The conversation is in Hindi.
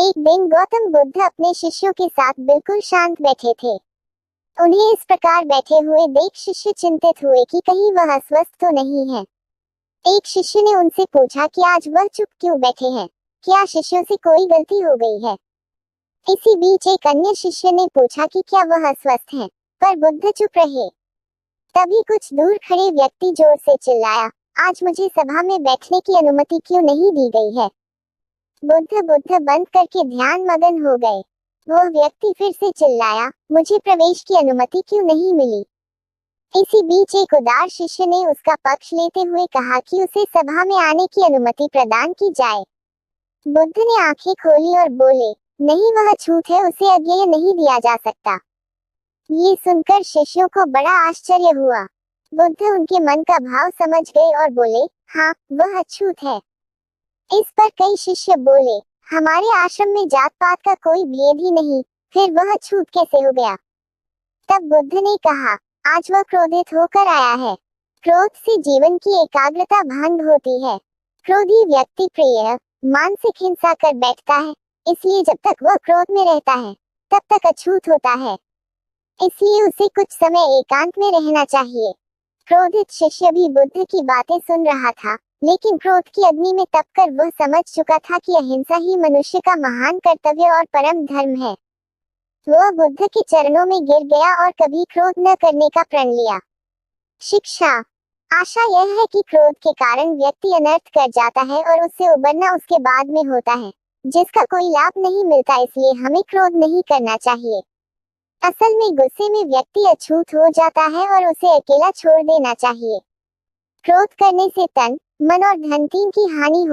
एक दिन गौतम बुद्ध अपने शिष्यों के साथ बिल्कुल शांत बैठे थे। उन्हें इस प्रकार बैठे हुए देख शिष्य चिंतित हुए कि कहीं वह अस्वस्थ तो नहीं है। एक शिष्य ने उनसे पूछा कि आज वह चुप क्यों बैठे हैं, क्या शिष्यों से कोई गलती हो गई है। इसी बीच एक अन्य शिष्य ने पूछा कि क्या वह अस्वस्थ हैं, पर बुद्ध चुप रहे। तभी कुछ दूर खड़े व्यक्ति जोर से चिल्लाया, आज मुझे सभा में बैठने की अनुमति क्यों नहीं दी गई है। बुद्ध बुद्ध बंद करके ध्यान मगन हो गए। वह व्यक्ति फिर से चिल्लाया, मुझे प्रवेश की अनुमति क्यों नहीं मिली। इसी बीच एक उदार शिष्य ने उसका पक्ष लेते हुए कहा कि उसे सभा में आने की अनुमति प्रदान की जाए। बुद्ध ने आंखें खोली और बोले, नहीं, वह छूट है, उसे अज्ञेय नहीं दिया जा सकता। ये सुनकर शिष्यों को बड़ा आश्चर्य हुआ। बुद्ध उनके मन का भाव समझ गए और बोले, हाँ, वह अछूत है। इस पर कई शिष्य बोले, हमारे आश्रम में जात पात का कोई भेद ही नहीं, फिर वह छूत कैसे हो गया। तब बुद्ध ने कहा, आज वह क्रोधित होकर आया है। क्रोध से जीवन की एकाग्रता भंग होती है। क्रोधी व्यक्ति प्रिय मानसिक हिंसा कर बैठता है, इसलिए जब तक वह क्रोध में रहता है तब तक अछूत होता है। इसलिए उसे कुछ समय एकांत में रहना चाहिए। क्रोधित शिष्य भी बुद्ध की बातें सुन रहा था, लेकिन क्रोध की अग्नि में तपकर वह समझ चुका था कि अहिंसा ही मनुष्य का महान कर्तव्य और परम धर्म है। वह बुद्ध के चरणों में गिर गया और कभी क्रोध न करने का प्रण लिया। शिक्षा। आशा यह है कि क्रोध के कारण व्यक्ति अनर्थ कर जाता है और उससे उबरना उसके बाद में होता है, जिसका कोई लाभ नहीं मिलता। इसलिए हमें क्रोध नहीं करना चाहिए। असल में गुस्से में व्यक्ति अछूत हो जाता है और उसे अकेला छोड़ देना चाहिए। क्रोध करने से तन, मन और धन तीन की हानि